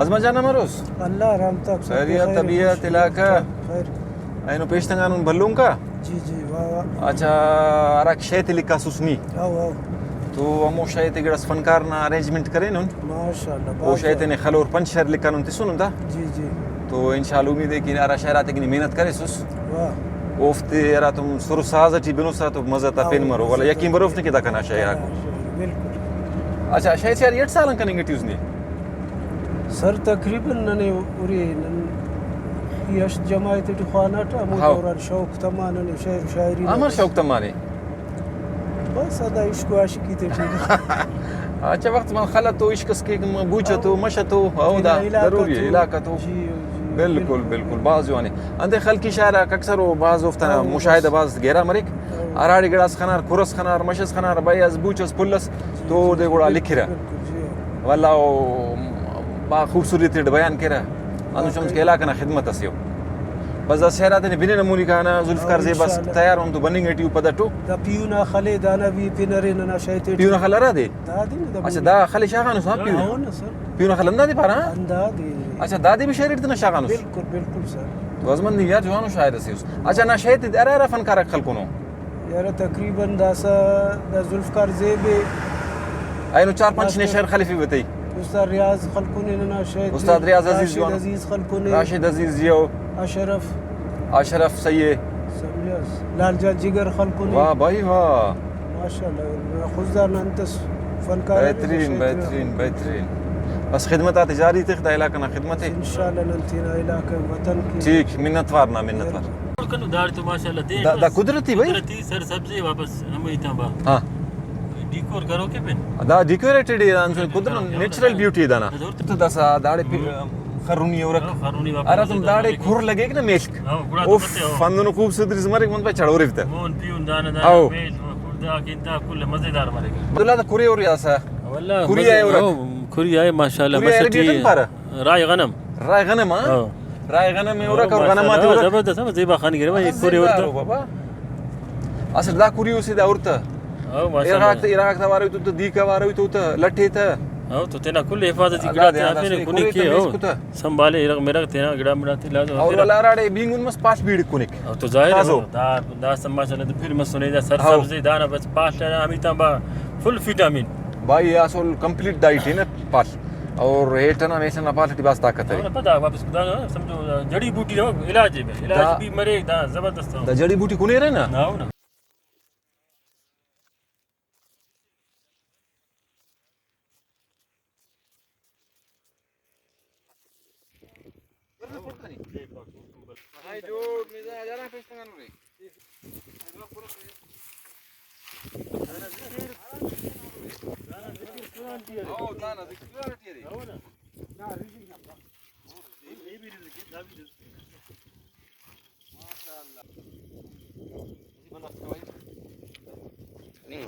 अजमा जाना मरोस अल्लाह रहमत खैरियत तबीयत इलाका खैर aynu peştenganun ballunka जी जी वाह वाह acha arak shayt lika susmi आओ आओ तो अमो shayt गडस फनकार ना अरेंजमेंट करे नुन माशाल्लाह वो shayt ने खलोर पंचर लिका नुन तिसुन दा जी जी तो इंशाल्लाह उम्मीद है कि आरा शहरात की मेहनत करे सुस वाह ओफ्ते यारा तुम सुर साजटी बिनुसा तो मजा ता पेन मरो वाला यकीन बरोफ ने किदा कना शय याको बिल्कुल अच्छा shayt यार 8 सालन कनेंगे ट्यूसने सर तकरीबन नने उरी यश जमायत खानाटा मुदौर शौक तमानने शेर शायरी अमर शौक तमाने बस هذا इश्क आशिकी ते अच्छा वक्त में खला तो इश्क के बूझा तो मशा तो औदा जरूरी है इलाका तो बिल्कुल बिल्कुल बाज यानी अंदे खलकी शायर अक्सर बाज उफ्तना मुशाहिदा बाज गहरा मरिक आराड़ी गड़ास खनार कुरस खनार मशस खनार बायस बूचस पुलस तो दे गुड़ा लिखिरा वल्ला बा खूबसूरती बयान करा अनुशम्स के इलाका ना खिदमत असियो बस शहरात ने बिने नमूनी का ना जुल्फकार जे बस तैयार हम तो बनेंगे टी ऊपर दटो दा पियूना खले दाना भी पिनरे ना शैते पियूना खला रा दे दादी ने अच्छा दा खले शागानु सा पियूना सर पियूना खलंदा दे पारा अंदादी अच्छा दादी भी शहर इतना शागानु बिल्कुल बिल्कुल सर तो अजमन नहीं यार जवानो शायर से अच्छा ना शहर अरे अरे फनकार खलकुनो यार तकरीबन दासा दा जुल्फकार जेबे आइनो 4-5 ने शहर खलीफी बताई उस्ताद रियाज खलकुने ना शैते उस्ताद रियाज अजीज खलकुने राशिद अजीज जियो अशरफ सैयद समझस लालजा जिगर खलकुने वाह भाई वाह माशाल्लाह खुदा अंत फनकार बेहतरीन बेहतरीन बेहतरीन बस खिदमत जारी तखदा इलाका ना खिदमत है इंशाल्लाह नंतीना इलाका वतन की ठीक मिन्नतवार ना मिन्नतवार कनु दार तो माशाल्लाह दे दा कुदरती भाई कुदरती सर सब्जी वापस हम इतना बा हां डिकोर करो के पेन दा डेकोरेटेड है कुदरत नेचुरल ब्यूटी दाना तो दसा दाड़े खरुनी और खरुनी वापस अरे तुम दाड़े खुर लगे कि ना मेश्क उफ फंदनो खूबसूरती मरे मन पे चढ़ो रिफ्ता मोन पियून दाना मेल खुदा किंता कुल मजेदार मरेगा दुला दा कुरी और यासा والله कुरिया है और कुरिया है माशाल्लाह मसती राय गनम हां राय गनम में और गनमात और जबरदस्त है जेबा खान गिरे भाई कुरी और बाबा असल दा कुरी उसे दा औरता او माशाल्लाह इराक था वारो तो दी का वारो तो लट्ठे था او तो तेना कुल हिफाजत गिड़ा थे आपने कुनी के हो संभाले इरक मेरा तेना गिड़ा मिला थे ला और वाला राडे बिंगुन मस पास बीड़ कुनिक او तो जाहिर है दा माशाल्लाह तो फिर मस सुने जा सर सब्जी दाना बस पास अमिता बा फुल विटामिन भाई असल कंप्लीट डाइट है ना पास और हेट ना वैसे ना पास बस ताकत है पता वापस खुदा समझो जड़ी बूटी हो इलाज है इलाज भी मरे दा जबरदस्त दा जड़ी बूटी कुने रे ना ना हाय जो मिजा जाना पेस्टंगा रे आओ दाना दिखला रे आओ ना ना रिजिक ना ये भी रिजिक ना भी माशाल्लाह इसी बंदा भाई नहीं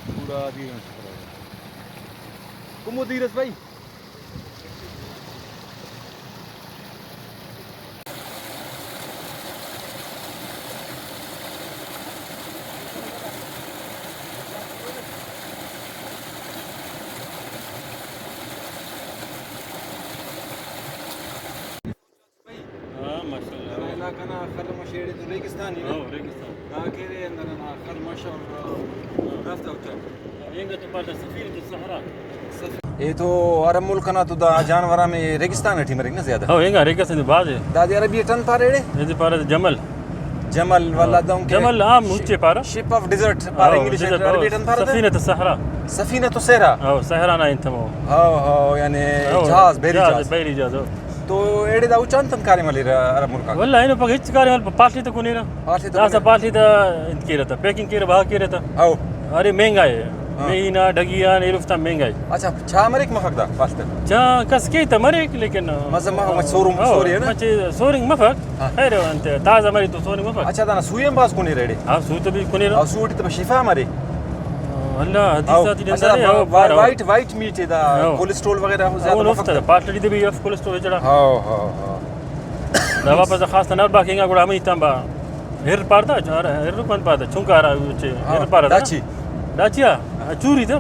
पूरा धीरज कुमो धीरज भाई كان آخر مشيري ريكستاني रेगिस्तान كيري عندنا آخر مشهور رفت أوتر ينقل تبادل سفينة الصحراء ये तो अरब मुल्क ना तो दा जानवरा में रेगिस्तान है ठीक ना ज्यादा हाँ यंगा रेगिस्तान बाद है दादी अरबी टन पारे रे ये पारे जमल جمل ولا دونك جمل عام هوتشي بارا شيب اوف ديزرت بار انجلش ريليتن بار سفينة الصحراء سفينة الصحراء أو صحراء أنا أنتمو هاو يعني جهاز بيري جهاز تو ايدي دا وچانتن كاري مالي عرب ملك والله إنه بقى هيك كاري مال بارتي تو كونيرا بارتي دا انت كيرتا पैकिंग كيرا بها كيرتا او अरे महंगा है महीना डगिया नहीं रुफ्ता महंगा है अच्छा छा मरिक मफक دا فاست جا كسكي تمرك لكن مزه ما صورم سوري انا ما سورينج مفك خير انت تازه مري تو سورينج مفك अच्छा दाना सुयम बास कोनी रेडी हाँ सूट भी कोनी او सूट तो शिफा मरी والله हदीसा दी अच्छा वाइट मीट دا कोलेस्ट्रॉल वगैरह हो ज्यादा مفك पार्टली दे भी اف कोलेस्ट्रॉल जड़ा हाँ دا वापस खास नर बाकिंगा गुड़ा मी तंबा हेर पारदा हेर रुपन पारदा चुंकारा हेर पारदा दाचिया चूरी था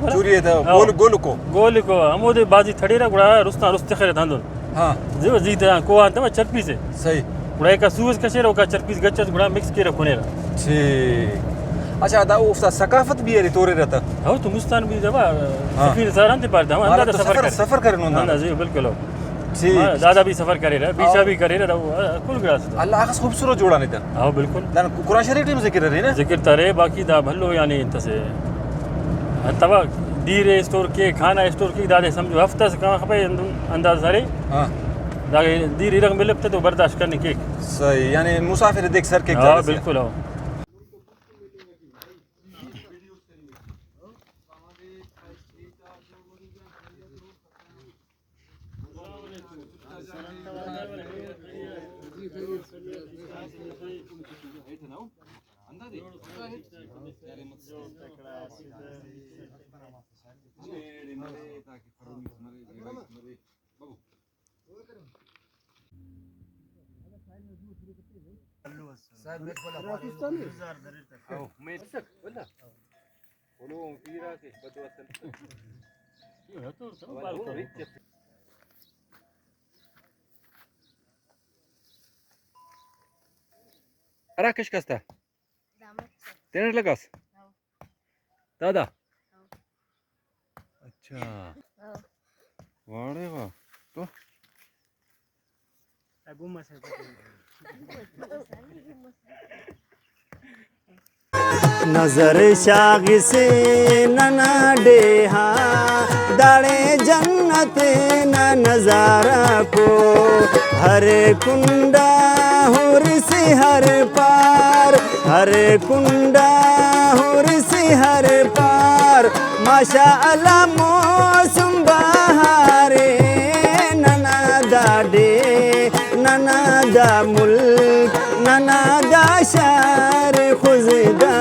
गोलको अमोदे बाजी थड़ेरा गुड़ा रुस्ते खरे धांदो हाँ जो जीता को अंत में चरपी से सही गुड़ा का सूज कशेरो का चरपीस गच्चस गुड़ा मिक्स के रखोनेरा ठीक अच्छा दा उफ्ता सकाफत भी है तोरे रहता हो तो मुस्तान भी जब सफीर सारांते पारदा हम अंदर सफर करे नोंदा जी बिल्कुल ठीक दादा भी सफर करे रहा बीचा भी करे रहा कुल ग्रास अल्लाह खास खूबसूरत जोड़ा नहीं था हां बिल्कुल दान कुरान शरीफ में जिक्र रही ना जिक्र तारे बाकी दा भल्लो यानी तसे तबा दीरे स्टोर के खाना स्टोर की दादे समझो हफ्ता से कहां खपे अंदाज सारे हां दा दीरे रंग मिले तो बर्दाश्त करने के सही यानी मुसाफिर देख सर के हां बिल्कुल हां راكش كاستا تنر لگاس दादा अच्छा वाड़े वाह तो नजर शाग से नना डेहा दाड़े जन्नत न नजारा को हर कुंडा हुर से हर पार हर कुंडा हुर से हर पार माशा अल्लाह मौसम बहारे नना दाडे नना दा मुल्क नना दा शहर खुजदा